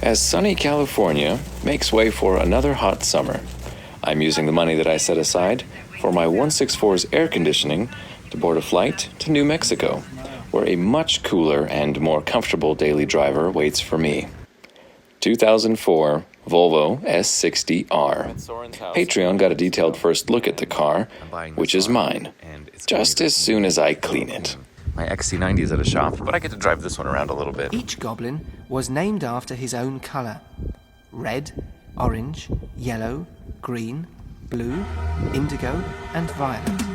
As sunny California makes way for another hot summer, I'm using the money that I set aside for my 164's air conditioning to board a flight to New Mexico, where a much cooler and more comfortable daily driver waits for me. 2004 Volvo S60R. Patreon got a detailed first look at the car, which is mine, just as soon as I clean it. My XC90 is at a shop, but I get to drive this one around a little bit. Each goblin was named after his own colour. Red, orange, yellow, green, blue, indigo, and violet.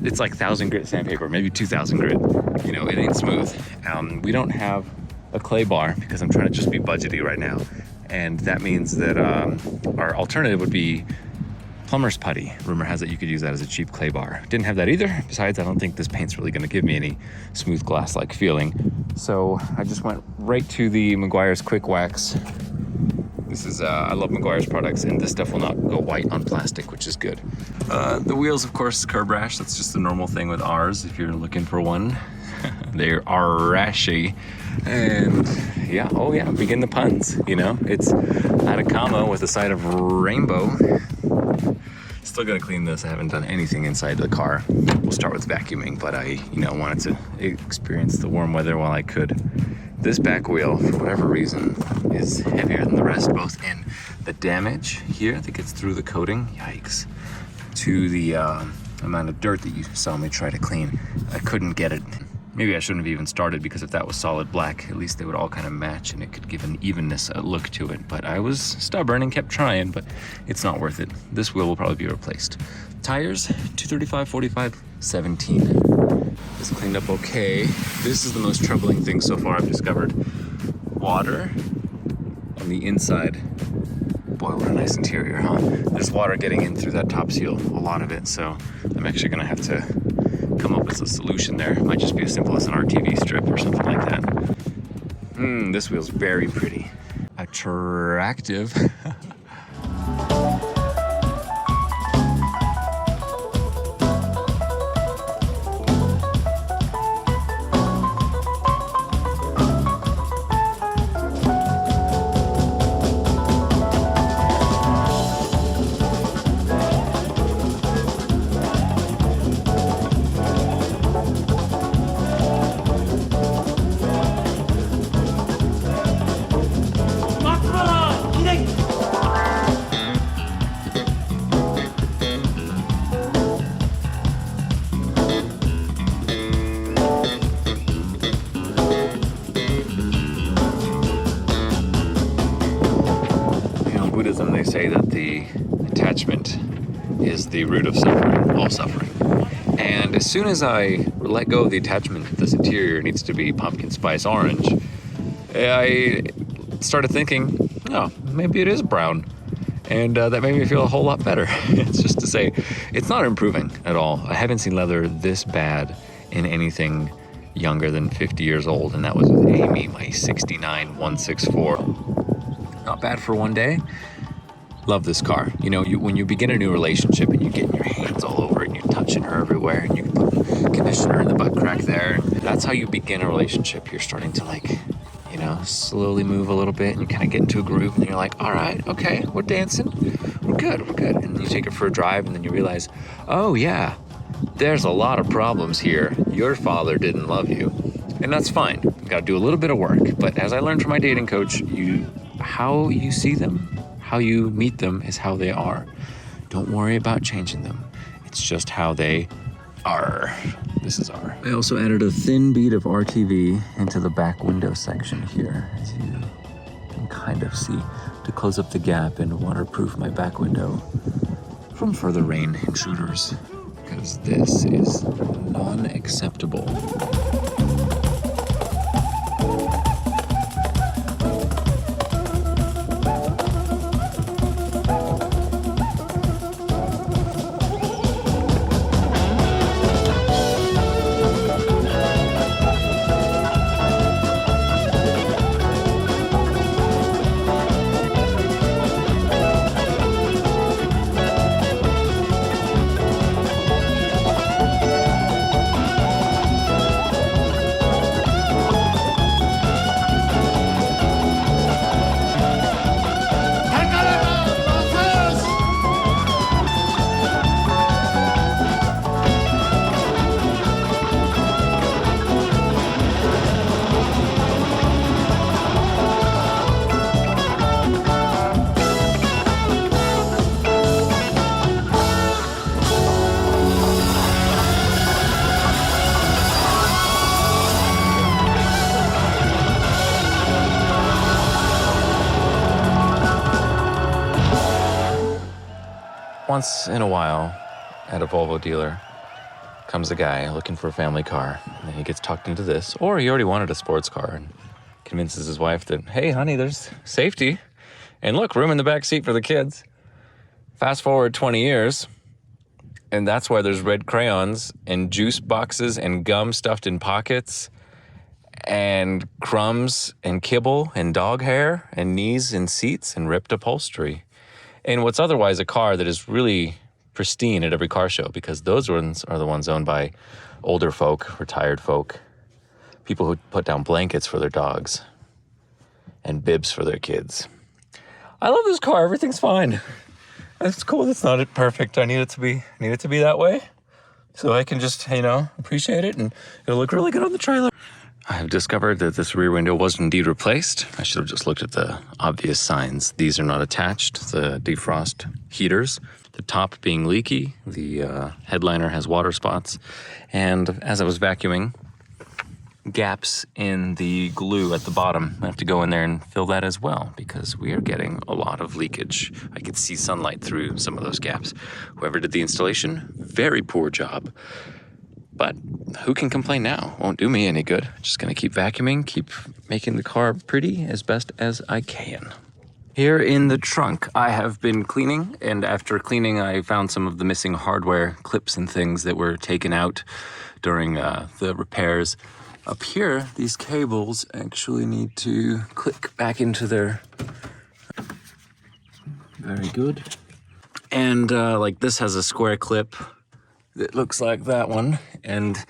It's like 1,000 grit sandpaper, maybe 2,000 grit. You know, it ain't smooth. We don't have a clay bar because I'm trying to just be budgety right now. And that means that our alternative would be plumber's putty. Rumor has it you could use that as a cheap clay bar. Didn't have that either. Besides, I don't think this paint's really gonna give me any smooth glass-like feeling. So I just went right to the Meguiar's Quick Wax. This is, I love Meguiar's products, and this stuff will not go white on plastic, which is good. The wheels, of course, curb rash. That's just the normal thing with ours if you're looking for one. They are rashy. And yeah, oh yeah, begin the puns, you know? It's Atacama with a side of rainbow. Still gonna clean this. I haven't done anything inside the car. We'll start with vacuuming, but I, wanted to experience the warm weather while I could. This back wheel, for whatever reason, is heavier than the rest, both in the damage here that gets through the coating, yikes, to the amount of dirt that you saw me try to clean. I couldn't get it. Maybe I shouldn't have even started, because if that was solid black, at least they would all kind of match and it could give an evenness, a look to it. But I was stubborn and kept trying, but it's not worth it. This wheel will probably be replaced. Tires, 235, 45, 17. It's cleaned up okay. This is the most troubling thing so far I've discovered. Water on the inside. Boy, what a nice interior, huh? There's water getting in through that top seal, a lot of it, so I'm actually gonna have to come up with a solution there. It might just be as simple as an RTV strip or something like that. This wheel's very pretty. Attractive. Buddhism, they say that the attachment is the root of suffering, all suffering. And as soon as I let go of the attachment that this interior needs to be pumpkin spice orange, I started thinking, oh, maybe it is brown. And that made me feel a whole lot better. It's just to say, it's not improving at all. I haven't seen leather this bad in anything younger than 50 years old, and that was with Amy, my 69 164. Not bad for one day. Love this car. You know, when you begin a new relationship and you get your hands all over it and you're touching her everywhere and you can put conditioner in the butt crack there, that's how you begin a relationship. You're starting to, like, you know, slowly move a little bit and you kind of get into a groove and you're like, all right, okay, we're dancing, we're good. And then you take her for a drive and then you realize, oh yeah, there's a lot of problems here. Your father didn't love you, and that's fine. You gotta do a little bit of work, but as I learned from my dating coach, how you see them, how you meet them is how they are. Don't worry about changing them. It's just how they are. This is R. I also added a thin bead of RTV into the back window section here, as you can kind of see, to close up the gap and waterproof my back window from further rain intruders, because this is non-acceptable. Once in a while, at a Volvo dealer, comes a guy looking for a family car, and then he gets tucked into this, or he already wanted a sports car and convinces his wife that, hey, honey, there's safety, and look, room in the back seat for the kids. Fast forward 20 years, and that's why there's red crayons and juice boxes and gum stuffed in pockets and crumbs and kibble and dog hair and knees in seats and ripped upholstery. And what's otherwise a car that is really pristine at every car show, because those ones are the ones owned by older folk, retired folk, people who put down blankets for their dogs and bibs for their kids. I love this car. Everything's fine. It's cool. It's not perfect. I need it to be that way, so I can just, appreciate it, and it'll look really good on the trailer. I have discovered that this rear window was indeed replaced. I should have just looked at the obvious signs. These are not attached, the defrost heaters. The top being leaky, the headliner has water spots, and as I was vacuuming, gaps in the glue at the bottom. I have to go in there and fill that as well, because we are getting a lot of leakage. I could see sunlight through some of those gaps. Whoever did the installation, very poor job. But who can complain now? Won't do me any good. Just gonna keep vacuuming, keep making the car pretty as best as I can. Here in the trunk, I have been cleaning, and after cleaning, I found some of the missing hardware clips and things that were taken out during the repairs. Up here, these cables actually need to click back into their... Very good. And like this has a square clip that looks like that one, and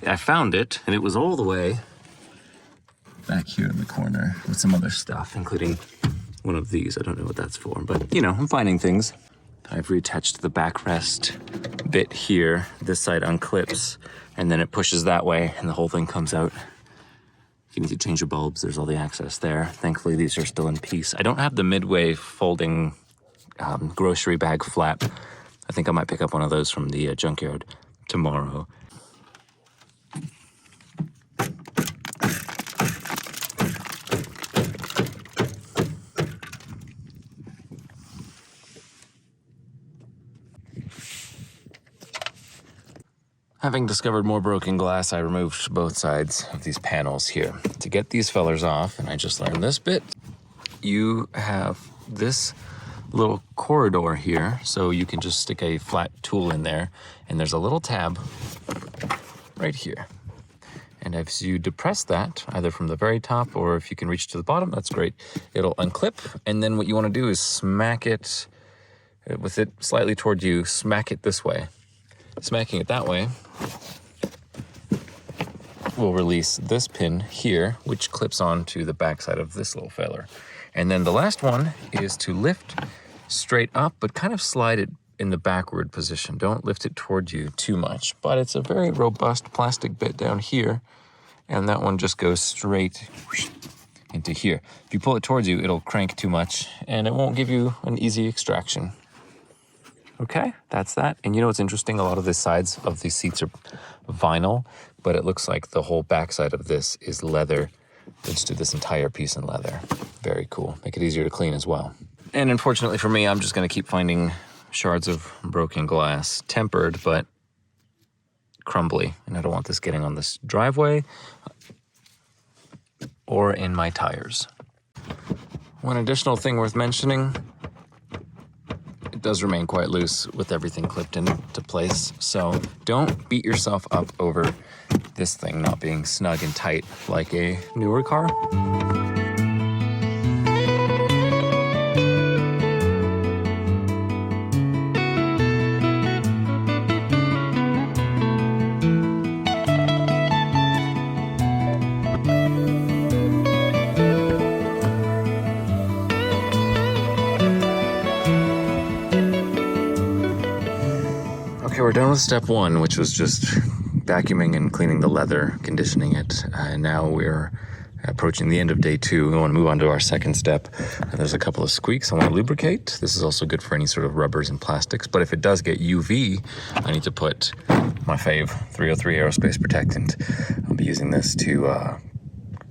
I found it, and it was all the way back here in the corner with some other stuff, including one of these. I don't know what that's for, but I'm finding things. I've reattached the backrest bit here. This side unclips, and then it pushes that way, and the whole thing comes out. If you need to change your bulbs, there's all the access there. Thankfully, these are still in piece. I don't have the midway folding grocery bag flap. I think I might pick up one of those from the junkyard tomorrow. Having discovered more broken glass, I removed both sides of these panels here. To get these fellers off, and I just learned this bit, you have this little corridor here, so you can just stick a flat tool in there, and there's a little tab right here. And as you depress that, either from the very top or if you can reach to the bottom, that's great. It'll unclip, and then what you want to do is smack it with it slightly toward you, smack it this way. Smacking it that way will release this pin here, which clips onto the backside of this little failer. And then the last one is to lift straight up, but kind of slide it in the backward position. Don't lift it toward you too much, but it's a very robust plastic bit down here, and that one just goes straight into here. If you pull it towards you, it'll crank too much, and it won't give you an easy extraction. Okay, that's that. And you know what's interesting? A lot of the sides of these seats are vinyl, but it looks like the whole backside of this is leather. They just did this entire piece in leather. Very cool. Make it easier to clean as well. And unfortunately for me, I'm just gonna keep finding shards of broken glass, tempered, but crumbly. And I don't want this getting on this driveway or in my tires. One additional thing worth mentioning, it does remain quite loose with everything clipped into place. So don't beat yourself up over this thing not being snug and tight like a newer car. Okay, we're done with step one, which was just vacuuming and cleaning the leather, conditioning it. And now we're approaching the end of day two. We want to move on to our second step. There's a couple of squeaks I want to lubricate. This is also good for any sort of rubbers and plastics. But if it does get UV, I need to put my fave 303 aerospace protectant. I'll be using this to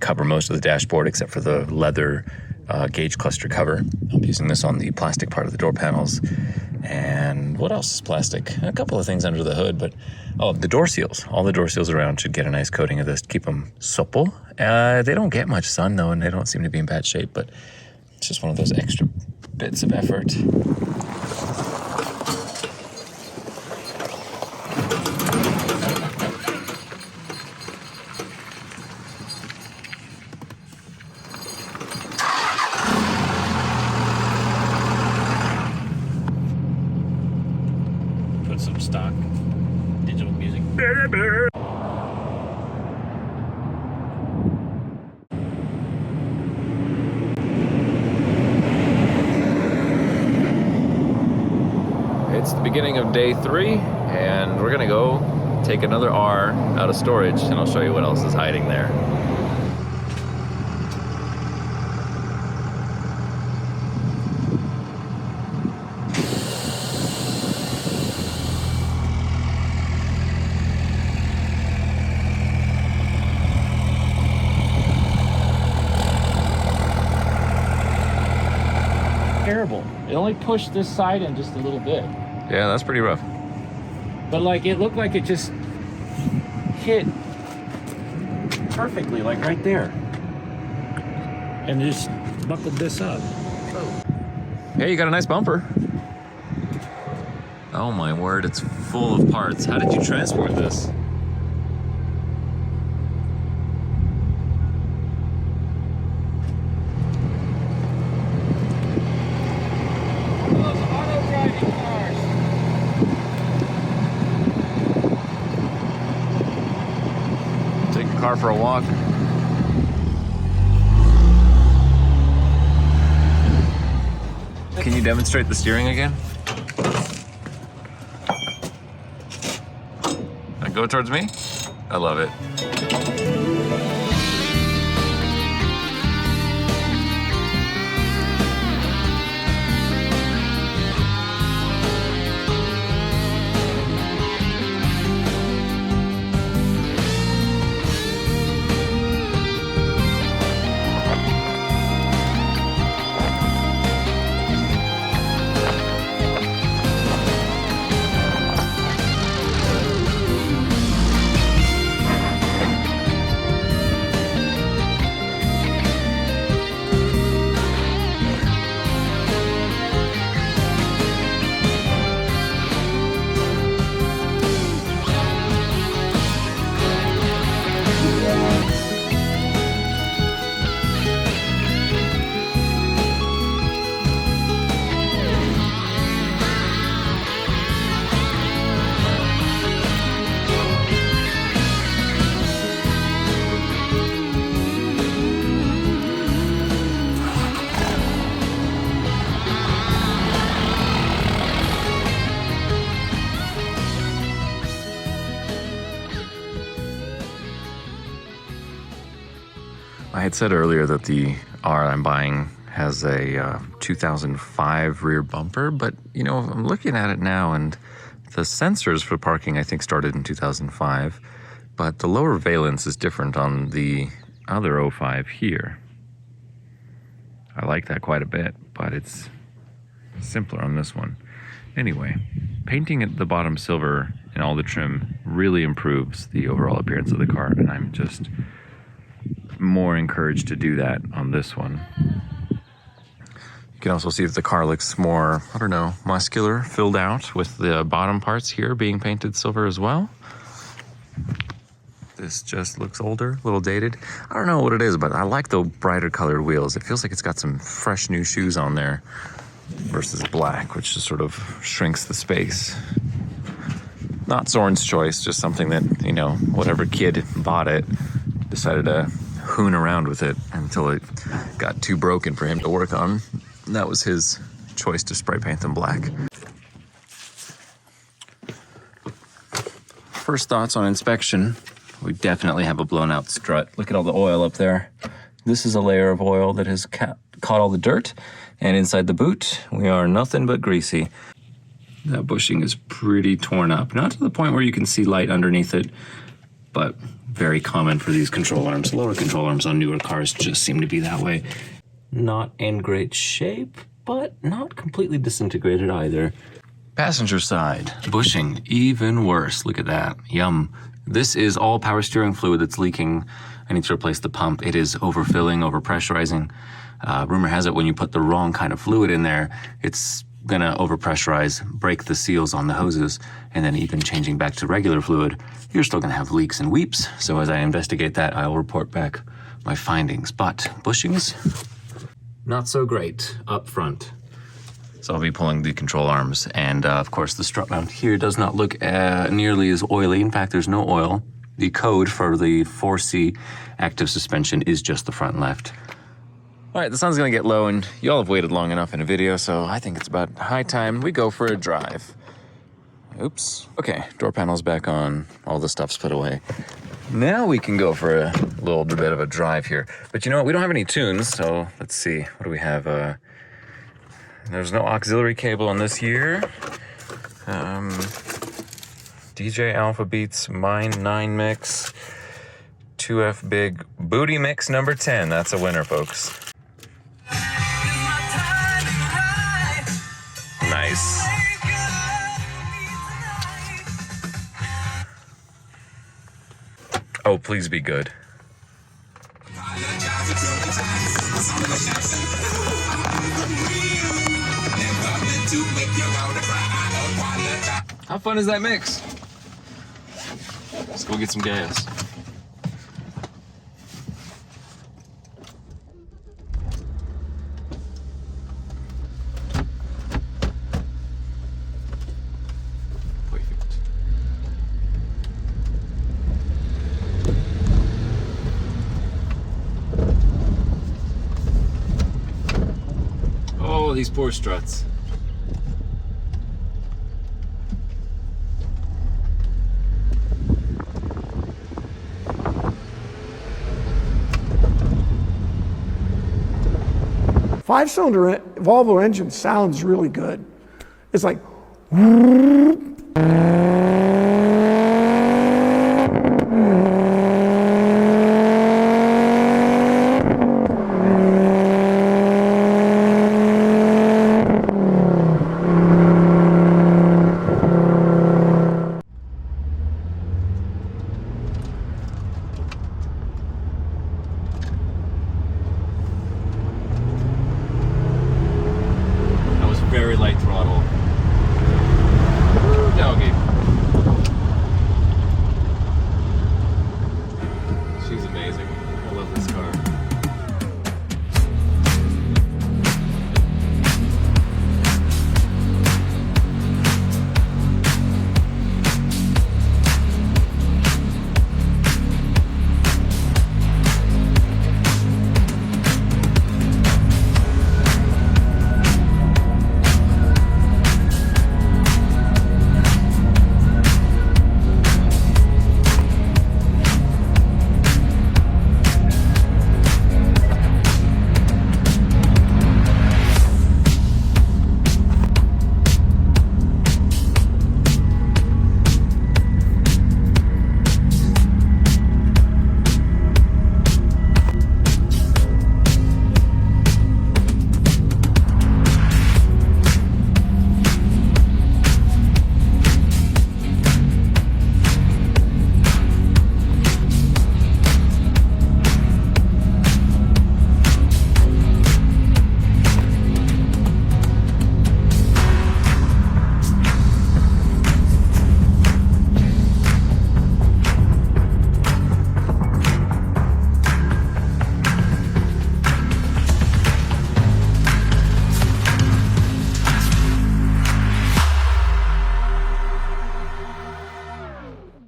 cover most of the dashboard except for the leather gauge cluster cover. I'll be using this on the plastic part of the door panels. And what else is plastic? A couple of things under the hood, but oh, the door seals. All the door seals around should get a nice coating of this to keep them supple. They don't get much sun though, and they don't seem to be in bad shape, but it's just one of those extra bits of effort. Some stock digital music. It's the beginning of day 3, and we're gonna go take another R out of storage, and I'll show you what else is hiding there. Terrible. It only pushed this side in just a little bit. Yeah, that's pretty rough. But like it looked like it just hit perfectly, like right there. And just buckled this up. Hey, you got a nice bumper. Oh my word, it's full of parts. How did you transport this? Car for a walk. Can you demonstrate the steering again? Now go towards me. I love it. had said earlier that the R I'm buying has a 2005 rear bumper, but you know, I'm looking at it now and the sensors for parking I think started in 2005, but the lower valence is different on the other 05 here. I like that quite a bit, but it's simpler on this one. Anyway, painting at the bottom silver and all the trim really improves the overall appearance of the car, and I'm just more encouraged to do that on this one. You can also see that the car looks more, I don't know, muscular, filled out, with the bottom parts here being painted silver as well. This just looks older, a little dated. I don't know what it is, but I like the brighter colored wheels. It feels like it's got some fresh new shoes on there versus black, which just sort of shrinks the space. Not Zorn's choice, just something that, you know, whatever kid bought it decided to hoon around with it until it got too broken for him to work on. And that was his choice to spray paint them black. First thoughts on inspection. We definitely have a blown out strut. Look at all the oil up there. This is a layer of oil that has caught all the dirt. And inside the boot, we are nothing but greasy. That bushing is pretty torn up. Not to the point where you can see light underneath it, but very common for these control arms. Lower control arms on newer cars just seem to be that way. Not in great shape, but not completely disintegrated either. Passenger side, bushing, even worse. Look at that, yum. This is all power steering fluid that's leaking. I need to replace the pump. It is overfilling, overpressurizing. Rumor has it when you put the wrong kind of fluid in there, it's gonna overpressurize, break the seals on the hoses, and then even changing back to regular fluid, you're still gonna have leaks and weeps. So as I investigate that, I'll report back my findings. But bushings, not so great up front. So I'll be pulling the control arms, and of course the strut mount here does not look nearly as oily. In fact, there's no oil. The code for the 4C active suspension is just the front left. All right, the sun's gonna get low, and y'all have waited long enough in a video, so I think it's about high time we go for a drive. Oops. Okay, door panel's back on, all the stuff's put away. Now we can go for a little bit of a drive here. But you know what, we don't have any tunes, so let's see. What do we have? There's no auxiliary cable on this here. DJ Alpha Beats Mine 9 mix. 2F Big Booty Mix number 10. That's a winner, folks. Nice. Oh, please be good. How fun is that mix? Let's go get some gas. Oh, these poor struts. Five-cylinder Volvo engine sounds really good. It's like, Very light throttle.